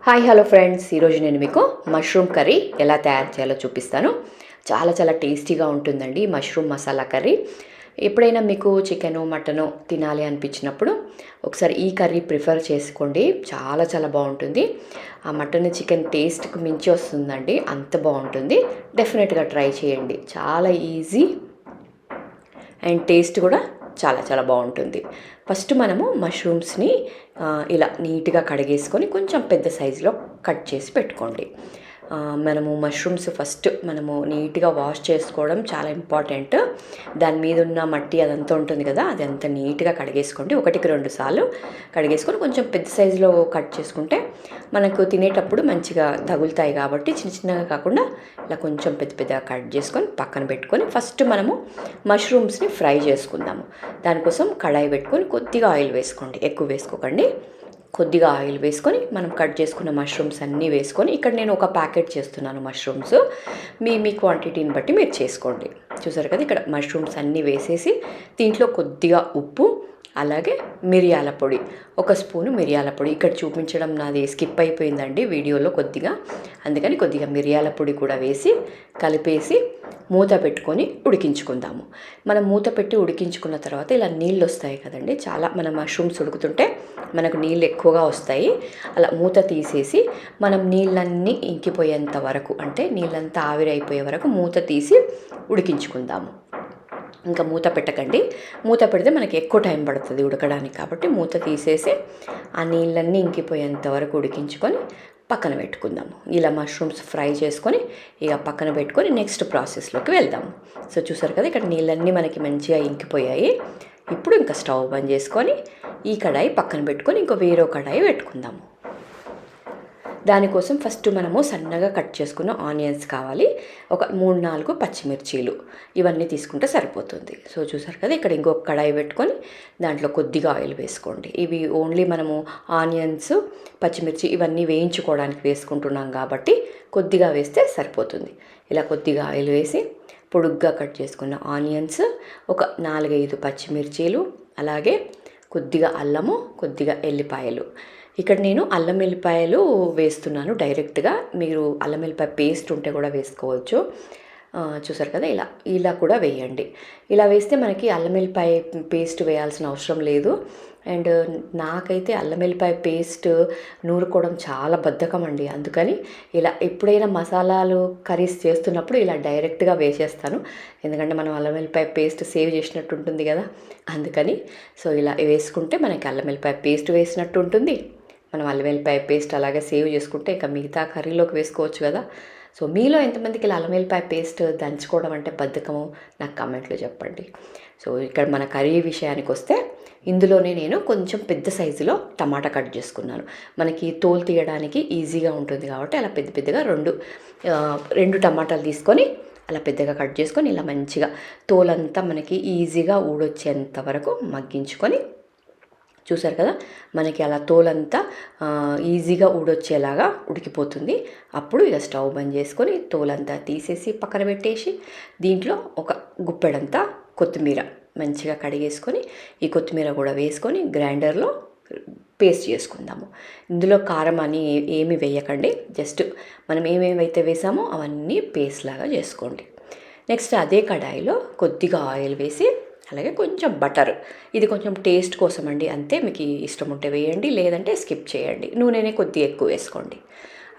Hi hello friends, ఈరోజు నేను మీకు మష్రూమ్ కర్రీ ఎలా తయారు చేయాలో చూపిస్తాను. చాలా చాలా టేస్టీగా ఉంటుందండి మష్రూమ్ మసాలా కర్రీ. ఎప్పుడైనా మీకు చికెను మటను తినాలి అనిపించినప్పుడు ఒకసారి ఈ కర్రీ ప్రిఫర్ చేసుకోండి. చాలా చాలా బాగుంటుంది. ఆ మటన్ చికెన్ టేస్ట్కి మించి వస్తుందండి, అంత బాగుంటుంది. డెఫినెట్గా ట్రై చేయండి. చాలా ఈజీ అండ్ టేస్ట్ కూడా చాలా చాలా బాగుంటుంది. ఫస్ట్ మనము మష్రూమ్స్ని ఇలా నీట్గా కడిగేసుకొని కొంచెం పెద్ద సైజులో కట్ చేసి పెట్టుకోండి. మనము మష్రూమ్స్ ఫస్ట్ మనము నీట్గా వాష్ చేసుకోవడం చాలా ఇంపార్టెంట్. దాని మీద ఉన్న మట్టి అదంతా ఉంటుంది కదా, అది అంతా నీట్గా కడిగేసుకోండి. 1-2 సార్లు కడిగేసుకొని కొంచెం పెద్ద సైజులో కట్ చేసుకుంటే మనకు తినేటప్పుడు మంచిగా తగులుతాయి. కాబట్టి చిన్న చిన్నగా కాకుండా ఇలా కొంచెం పెద్ద పెద్దగా కట్ చేసుకొని పక్కన పెట్టుకొని ఫస్ట్ మనము మష్రూమ్స్ని ఫ్రై చేసుకుందాము. దానికోసం కడాయి పెట్టుకొని కొద్దిగా ఆయిల్ వేసుకోండి, ఎక్కువ వేసుకోకండి. కొద్దిగా ఆయిల్ వేసుకొని మనం కట్ చేసుకున్న మష్రూమ్స్ అన్నీ వేసుకొని, ఇక్కడ నేను ఒక ప్యాకెట్ చేస్తున్నాను మష్రూమ్స్. మీ క్వాంటిటీని బట్టి మీరు చేసుకోండి. చూసారు కదా, ఇక్కడ మష్రూమ్స్ అన్నీ వేసేసి దీంట్లో కొద్దిగా ఉప్పు, అలాగే మిరియాల పొడి, 1 స్పూను మిరియాల పొడి. ఇక్కడ చూపించడం నాది స్కిప్ అయిపోయిందండి వీడియోలో కొద్దిగా, అందుకని కొద్దిగా మిరియాల పొడి కూడా వేసి కలిపేసి మూత పెట్టుకొని ఉడికించుకుందాము. మనం మూత పెట్టి ఉడికించుకున్న తర్వాత ఇలా నీళ్ళు వస్తాయి కదండి, చాలా మన మష్రూమ్స్ ఉడుకుతుంటే మనకు నీళ్ళు ఎక్కువగా వస్తాయి. అలా మూత తీసేసి మనం నీళ్ళన్నీ ఇంకిపోయేంత వరకు, అంటే నీళ్ళంతా ఆవిరైపోయే వరకు మూత తీసి ఉడికించుకుందాము. ఇంకా మూత పెట్టకండి. మూత పెడితే మనకి ఎక్కువ టైం పడుతుంది ఉడకడానికి. కాబట్టి మూత తీసేసి ఆ నీళ్ళన్నీ ఇంకిపోయేంత వరకు ఉడికించుకొని పక్కన పెట్టుకుందాము. ఇలా మష్రూమ్స్ ఫ్రై చేసుకొని ఇక పక్కన పెట్టుకొని నెక్స్ట్ ప్రాసెస్లోకి వెళ్దాము. సో చూసారు కదా, ఇక్కడ నీళ్ళన్నీ మనకి మంచిగా ఇంకిపోయాయి. ఇప్పుడు ఇంకా స్టవ్ బంద్ చేసుకొని ఈ కడాయి పక్కన పెట్టుకొని ఇంకో వేరే కడాయి పెట్టుకుందాము. దానికోసం ఫస్ట్ మనము సన్నగా కట్ చేసుకున్న ఆనియన్స్ కావాలి. ఒక 3-4 పచ్చిమిర్చీలు, ఇవన్నీ తీసుకుంటే సరిపోతుంది. సో చూసారు కదా, ఇక్కడ ఇంకొక కడాయి పెట్టుకొని దాంట్లో కొద్దిగా ఆయిల్ వేసుకోండి. ఇవి ఓన్లీ మనము ఆనియన్స్, పచ్చిమిర్చి ఇవన్నీ వేయించుకోవడానికి వేసుకుంటున్నాం కాబట్టి కొద్దిగా వేస్తే సరిపోతుంది. ఇలా కొద్దిగా ఆయిల్ వేసి పొడుగ్గా కట్ చేసుకున్న ఆనియన్స్, ఒక 4-5 పచ్చిమిర్చీలు, అలాగే కొద్దిగా అల్లము, కొద్దిగా ఎల్లిపాయలు. ఇక్కడ నేను అల్లం వెల్లిపాయలు వేస్తున్నాను డైరెక్ట్గా. మీరు అల్లం వెల్లిపాయ పేస్ట్ ఉంటే కూడా వేసుకోవచ్చు. చూసారు కదా, ఇలా కూడా వేయండి. ఇలా వేస్తే మనకి అల్లం వెల్లిపాయ పేస్ట్ వేయాల్సిన అవసరం లేదు. అండ్ నాకైతే అల్లం వెల్లిపాయ పేస్ట్ నూరుకోవడం చాలా బద్ధకం అండి. అందుకని ఇలా ఎప్పుడైనా మసాలాలు కర్రీస్ చేస్తున్నప్పుడు ఇలా డైరెక్ట్గా వేసేస్తాను. ఎందుకంటే మనం అల్లం వెల్లిపాయ పేస్ట్ సేవ్ చేసినట్టు ఉంటుంది కదా, అందుకని. సో ఇలా వేసుకుంటే మనకి అల్లం వెల్లిపాయ పేస్ట్ వేసినట్టు ఉంటుంది. మనం అల్లం వెల్లిపాయ పేస్ట్ అలాగే సేవ్ చేసుకుంటే ఇక మిగతా కర్రీలోకి వేసుకోవచ్చు కదా. సో మీలో ఎంతమందికి ఇలా అల్లం వెల్లిపాయ పేస్ట్ దంచుకోవడం అంటే బద్ధకమో నాకు కామెంట్లో చెప్పండి. సో ఇక్కడ మన కర్రీ విషయానికి వస్తే ఇందులోనే నేను కొంచెం పెద్ద సైజులో టమాటా కట్ చేసుకున్నాను. మనకి తోలు తీయడానికి ఈజీగా ఉంటుంది కాబట్టి అలా పెద్ద పెద్దగా రెండు టమాటాలు తీసుకొని అలా పెద్దగా కట్ చేసుకొని ఇలా మంచిగా తోలంతా మనకి ఈజీగా ఊడొచ్చేంత వరకు మగ్గించుకొని, చూసారు కదా, మనకి అలా తోలంతా ఈజీగా ఊడొచ్చేలాగా ఉడికిపోతుంది. అప్పుడు ఇక స్టవ్ బంద్ చేసుకొని తోలంతా తీసేసి పక్కన పెట్టేసి దీంట్లో ఒక గుప్పెడంతా కొత్తిమీర మంచిగా కడిగేసుకొని ఈ కొత్తిమీర కూడా వేసుకొని గ్రైండర్లో పేస్ట్ చేసుకుందాము. ఇందులో కారం అని ఏమి వేయకండి, జస్ట్ మనం ఏమేమైతే వేసామో అవన్నీ పేస్ట్ లాగా చేసుకోండి. నెక్స్ట్ అదే కడాయిలో కొద్దిగా ఆయిల్ వేసి అలాగే కొంచెం బటర్, ఇది కొంచెం టేస్ట్ కోసం అండి, అంతే. మీకు ఇష్టం ఉంటే వేయండి, లేదంటే స్కిప్ చేయండి. నూనెనే కొద్దిగా ఎక్కువ వేసుకోండి.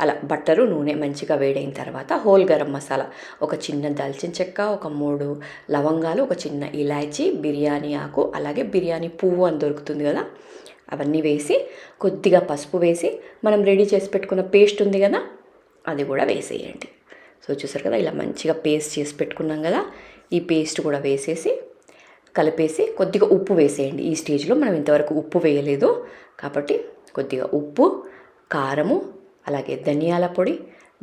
అలా బట్టరు నూనె మంచిగా వేడైన తర్వాత హోల్ గరం మసాలా, ఒక చిన్న దాల్చిన చెక్క, ఒక 3 లవంగాలు, ఒక చిన్న ఇలాచీ, బిర్యానీ ఆకు, అలాగే బిర్యానీ పువ్వు అని దొరుకుతుంది కదా, అవన్నీ వేసి కొద్దిగా పసుపు వేసి మనం రెడీ చేసి పెట్టుకున్న పేస్ట్ ఉంది కదా, అది కూడా వేసేయండి. సో చూసారు కదా, ఇలా మంచిగా పేస్ట్ చేసి పెట్టుకున్నాం కదా, ఈ పేస్ట్ కూడా వేసేసి కలిపేసి కొద్దిగా ఉప్పు వేసేయండి. ఈ స్టేజ్లో మనం ఇంతవరకు ఉప్పు వేయలేదు కాబట్టి కొద్దిగా ఉప్పు, కారము, అలాగే ధనియాల పొడి,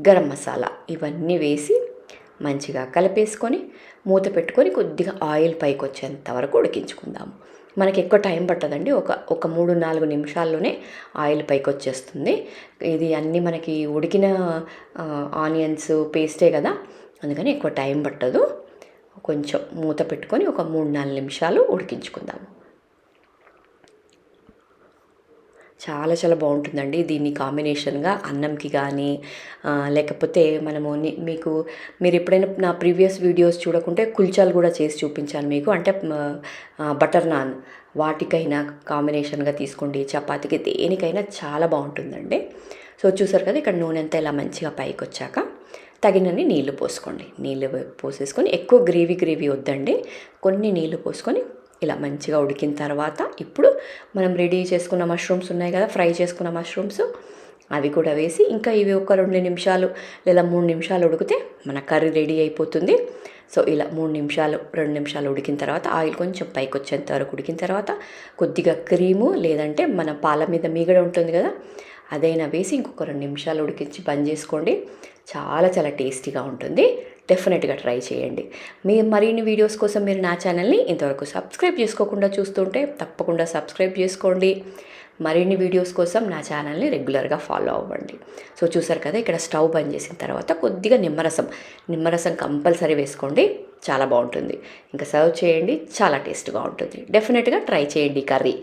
గరం మసాలా ఇవన్నీ వేసి మంచిగా కలిపేసుకొని మూత పెట్టుకొని కొద్దిగా ఆయిల్ పైకి వచ్చేంత వరకు ఉడికించుకుందాము. మనకి ఎక్కువ టైం పట్టదండి, ఒక 3-4 నిమిషాల్లోనే ఆయిల్ పైకి వచ్చేస్తుంది. ఇది అన్నీ మనకి ఉడికిన ఆనియన్స్ పేస్టే కదా, అందుకని ఎక్కువ టైం పట్టదు. కొంచెం మూత పెట్టుకొని ఒక 3-4 నిమిషాలు ఉడికించుకుందాము. చాలా చాలా బాగుంటుందండి. దీన్ని కాంబినేషన్గా అన్నంకి కానీ లేకపోతే మనము మీరు ఎప్పుడైనా నా ప్రీవియస్ వీడియోస్ చూడకుంటే కుల్చాలు కూడా చేసి చూపించాను మీకు. అంటే బటర్ నాన్ వాటికైనా కాంబినేషన్గా తీసుకోండి, చపాతీకి దేనికైనా చాలా బాగుంటుందండి. సో చూసారు కదా, ఇక్కడ నూనె అంతా ఇలా మంచిగా పైకి వచ్చాక తగినన్ని నీళ్లు పోసుకోండి. నీళ్ళు పోసేసుకొని ఎక్కువ గ్రేవీ వద్దండి, కొన్ని నీళ్లు పోసుకొని ఇలా మంచిగా ఉడికిన తర్వాత ఇప్పుడు మనం రెడీ చేసుకున్న మష్రూమ్స్ ఉన్నాయి కదా, ఫ్రై చేసుకున్న మష్రూమ్స్ అవి కూడా వేసి ఇంకా ఇవి ఒక 2 నిమిషాలు లేదా 3 నిమిషాలు ఉడికితే మన కర్రీ రెడీ అయిపోతుంది. సో ఇలా 2 నిమిషాలు ఉడికిన తర్వాత ఆయిల్ కొంచెం పైకి వచ్చేంత వరకు ఉడికిన తర్వాత కొద్దిగా క్రీము లేదంటే మన పాల మీద మీగడ ఉంటుంది కదా, అదైనా వేసి ఇంకొక 2 నిమిషాలు ఉడికించి బంద్ చేసుకోండి. చాలా చాలా టేస్టీగా ఉంటుంది. డెఫినెట్గా ట్రై చేయండి. మరిన్ని వీడియోస్ కోసం మీరు నా ఛానల్ని ఇంతవరకు సబ్స్క్రైబ్ చేసుకోకుండా చూస్తుంటే తప్పకుండా సబ్స్క్రైబ్ చేసుకోండి. మరిన్ని వీడియోస్ కోసం నా ఛానల్ని రెగ్యులర్గా ఫాలో అవ్వండి. సో చూసారు కదా, ఇక్కడ స్టవ్ బంద్ చేసిన తర్వాత కొద్దిగా నిమ్మరసం కంపల్సరీ వేసుకోండి, చాలా బాగుంటుంది. ఇంకా సర్వ్ చేయండి, చాలా టేస్ట్గా ఉంటుంది. డెఫినెట్గా ట్రై చేయండి కర్రీ.